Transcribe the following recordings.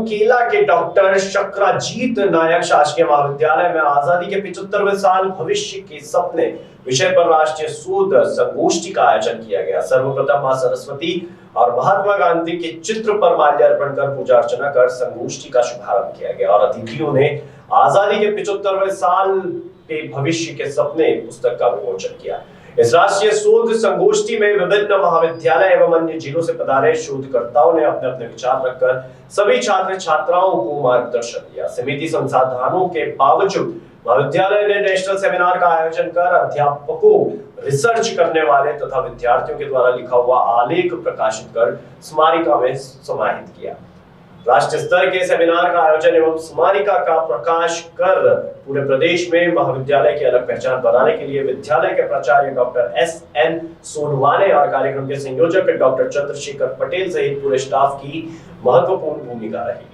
बरमकेला के डॉक्टर शक्राजीत नायक शासकीय महाविद्यालय में आजादी के 75वें साल भविष्य के सपने विषय पर राष्ट्रीय शोध संगोष्ठी का आयोजन किया गया। सर्वप्रथम मां सरस्वती और महात्मा गांधी के चित्र पर माल्यार्पण कर पूजा अर्चना कर संगोष्ठी का शुभारंभ किया गया और अतिथियों ने आजादी के 75वें साल के भविष्य के सपने पुस्तक का विमोचन किया। इस राष्ट्रीय शोध संगोष्ठी में विभिन्न महाविद्यालय एवं अन्य जिलों से पधारे शोधकर्ताओं ने अपने अपने विचार रखकर सभी छात्र छात्राओं को मार्गदर्शन दिया। सीमित संसाधनों के बावजूद महाविद्यालय ने नेशनल सेमिनार का आयोजन कर अध्यापकों, रिसर्च करने वाले तथा विद्यार्थियों के द्वारा लिखा हुआ आलेख प्रकाशित कर स्मारिका में समाहित किया। राष्ट्रीय स्तर के सेमिनार का आयोजन एवं स्मारिका का प्रकाश कर पूरे प्रदेश में महाविद्यालय की अलग पहचान बनाने के लिए विद्यालय के प्राचार्य डॉक्टर एस.एन. सोनवाने और कार्यक्रम के संयोजक डॉक्टर चंद्रशेखर पटेल सहित पूरे स्टाफ की महत्वपूर्ण भूमिका रही।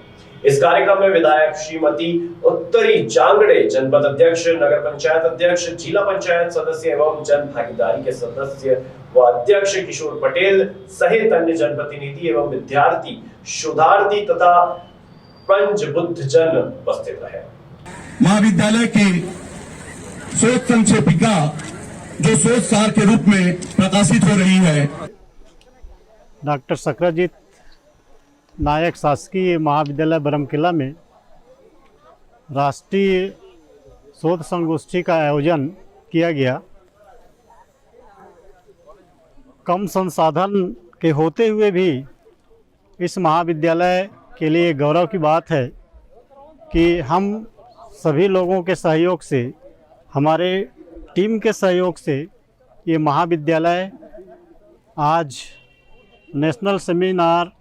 इस कार्यक्रम में विधायक श्रीमती उत्तरी जांगड़े, जनपद अध्यक्ष, नगर पंचायत अध्यक्ष, जिला पंचायत सदस्य एवं जन भागीदारी के सदस्य व अध्यक्ष किशोर पटेल सहित अन्य जनप्रतिनिधि एवं विद्यार्थी, शोधार्थी तथा पंचबुद्ध जन उपस्थित रहे। महाविद्यालय की शोध संक्षेपिका जो शोध सार के रूप में प्रकाशित हो रही है, डॉक्टर शक्राजीत नायक शासकीय महाविद्यालय बरमकेला में राष्ट्रीय शोध संगोष्ठी का आयोजन किया गया। कम संसाधन के होते हुए भी इस महाविद्यालय के लिए गौरव की बात है कि हम सभी लोगों के सहयोग से, हमारे टीम के सहयोग से ये महाविद्यालय आज नेशनल सेमिनार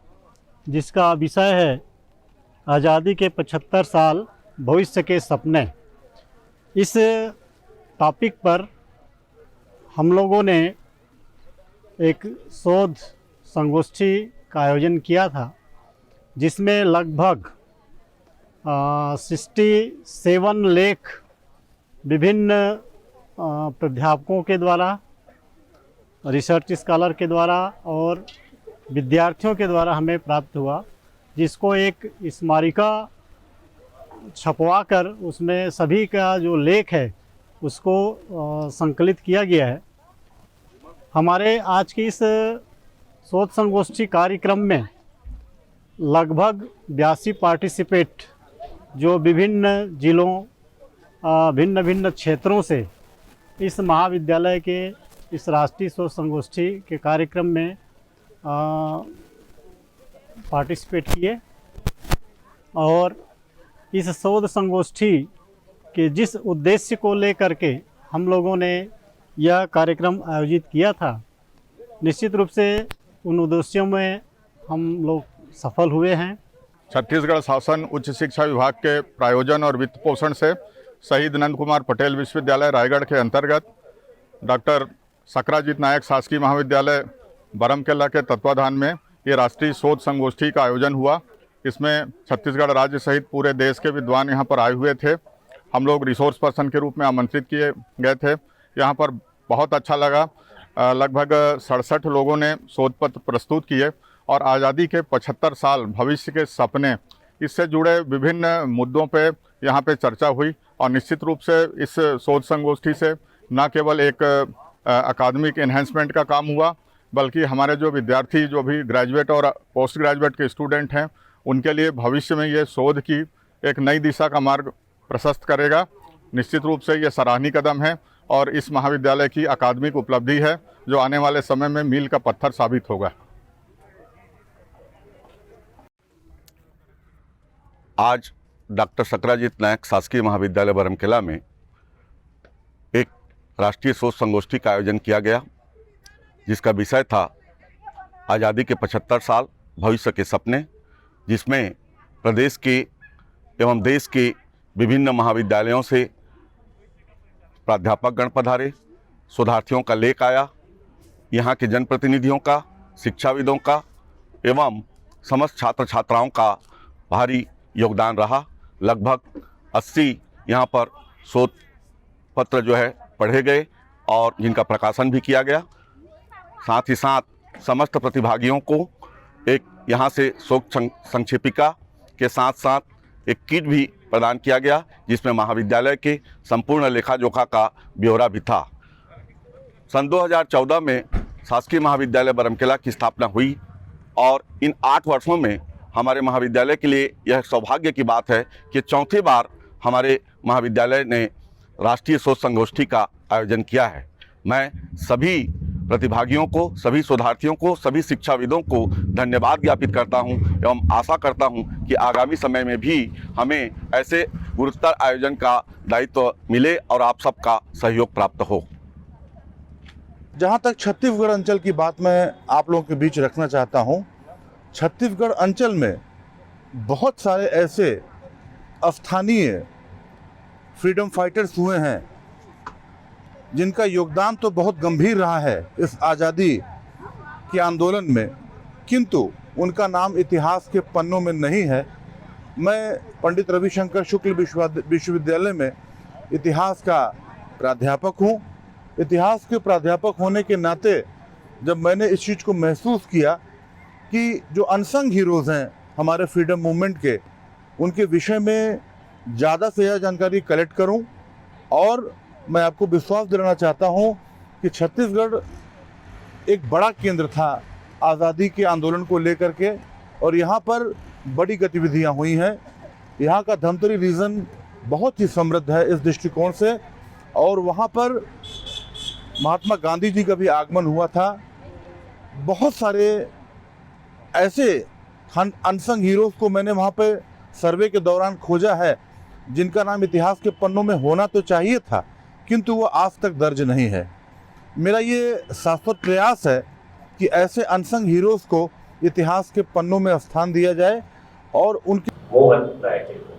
जिसका विषय है आज़ादी के 75 साल भविष्य के सपने, इस टॉपिक पर हम लोगों ने एक शोध संगोष्ठी का आयोजन किया था, जिसमें लगभग 67 लेख विभिन्न प्राध्यापकों के द्वारा, रिसर्च स्कॉलर के द्वारा और विद्यार्थियों के द्वारा हमें प्राप्त हुआ, जिसको एक स्मारिका छपवा कर उसमें सभी का जो लेख है उसको संकलित किया गया है। हमारे आज की इस शोध संगोष्ठी कार्यक्रम में लगभग 82 पार्टिसिपेट जो विभिन्न जिलों, भिन्न भिन्न क्षेत्रों से इस महाविद्यालय के इस राष्ट्रीय शोध संगोष्ठी के कार्यक्रम में पार्टिसिपेट किए और इस शोध संगोष्ठी के जिस उद्देश्य को लेकर के हम लोगों ने यह कार्यक्रम आयोजित किया था, निश्चित रूप से उन उद्देश्यों में हम लोग सफल हुए हैं। छत्तीसगढ़ शासन उच्च शिक्षा विभाग के प्रायोजन और वित्त पोषण से शहीद नंद कुमार पटेल विश्वविद्यालय रायगढ़ के अंतर्गत डॉक्टर शक्राजीत नायक शासकीय महाविद्यालय बरमकेला के तत्वाधान में ये राष्ट्रीय शोध संगोष्ठी का आयोजन हुआ। इसमें छत्तीसगढ़ राज्य सहित पूरे देश के विद्वान यहाँ पर आए हुए थे। हम लोग रिसोर्स पर्सन के रूप में आमंत्रित किए गए थे। यहाँ पर बहुत अच्छा लगा। लगभग 67 लोगों ने शोध पत्र प्रस्तुत किए और आज़ादी के 75 साल भविष्य के सपने, इससे जुड़े विभिन्न मुद्दों पे यहाँ पे चर्चा हुई और निश्चित रूप से इस शोध संगोष्ठी से न केवल एक अकादमिक एनहेंसमेंट का काम हुआ, बल्कि हमारे जो विद्यार्थी, जो भी ग्रेजुएट और पोस्ट ग्रेजुएट के स्टूडेंट हैं, उनके लिए भविष्य में ये शोध की एक नई दिशा का मार्ग प्रशस्त करेगा। निश्चित रूप से ये सराहनीय कदम है और इस महाविद्यालय की अकादमिक उपलब्धि है जो आने वाले समय में मील का पत्थर साबित होगा। आज डॉक्टर शक्राजीत नायक शासकीय महाविद्यालय बरमकेला में एक राष्ट्रीय शोध संगोष्ठी का आयोजन किया गया, जिसका विषय था आज़ादी के 75 साल भविष्य के सपने, जिसमें प्रदेश के एवं देश के विभिन्न महाविद्यालयों से प्राध्यापक गण पधारे, शोधार्थियों का लेख आया, यहाँ के जनप्रतिनिधियों का, शिक्षाविदों का एवं समस्त छात्र छात्राओं का भारी योगदान रहा। लगभग 80 यहाँ पर शोध पत्र जो है पढ़े गए और जिनका प्रकाशन भी किया गया। साथ ही साथ समस्त प्रतिभागियों को एक यहाँ से शोध संक्षेपिका के साथ साथ एक किट भी प्रदान किया गया, जिसमें महाविद्यालय के संपूर्ण लेखा जोखा का ब्यौरा भी था। सन 2014 में शासकीय महाविद्यालय बरमकेला की स्थापना हुई और इन 8 वर्षों में हमारे महाविद्यालय के लिए यह सौभाग्य की बात है कि चौथी बार हमारे महाविद्यालय ने राष्ट्रीय शोध संगोष्ठी का आयोजन किया है। मैं सभी प्रतिभागियों को, सभी शोधार्थियों को, सभी शिक्षाविदों को धन्यवाद ज्ञापित करता हूं एवं आशा करता हूं कि आगामी समय में भी हमें ऐसे गुरुतर आयोजन का दायित्व मिले और आप सबका सहयोग प्राप्त हो। जहाँ तक छत्तीसगढ़ अंचल की बात मैं आप लोगों के बीच रखना चाहता हूँ, छत्तीसगढ़ अंचल में बहुत सारे ऐसे स्थानीय फ्रीडम फाइटर्स हुए हैं जिनका योगदान तो बहुत गंभीर रहा है इस आज़ादी के आंदोलन में, किंतु उनका नाम इतिहास के पन्नों में नहीं है। मैं पंडित रविशंकर शुक्ल विश्वविद्यालय में इतिहास का प्राध्यापक हूँ। इतिहास के प्राध्यापक होने के नाते जब मैंने इस चीज़ को महसूस किया कि जो अनसंग हीरोज़ हैं हमारे फ्रीडम मूवमेंट के, उनके विषय में ज़्यादा से ज़्यादा जानकारी कलेक्ट करूं, और मैं आपको विश्वास दिलाना चाहता हूं कि छत्तीसगढ़ एक बड़ा केंद्र था आज़ादी के आंदोलन को लेकर के, और यहाँ पर बड़ी गतिविधियाँ हुई हैं। यहाँ का धमतरी रीजन बहुत ही समृद्ध है इस दृष्टिकोण से, और वहाँ पर महात्मा गांधी जी का भी आगमन हुआ था। बहुत सारे ऐसे अनसंग हीरोज़ को मैंने वहाँ पे सर्वे के दौरान खोजा है जिनका नाम इतिहास के पन्नों में होना तो चाहिए था, किंतु वो आज तक दर्ज नहीं है। मेरा ये शाश्वत प्रयास है कि ऐसे अनसंग हीरोज़ को इतिहास के पन्नों में स्थान दिया जाए और उनके मोहन राय की रिपोर्ट।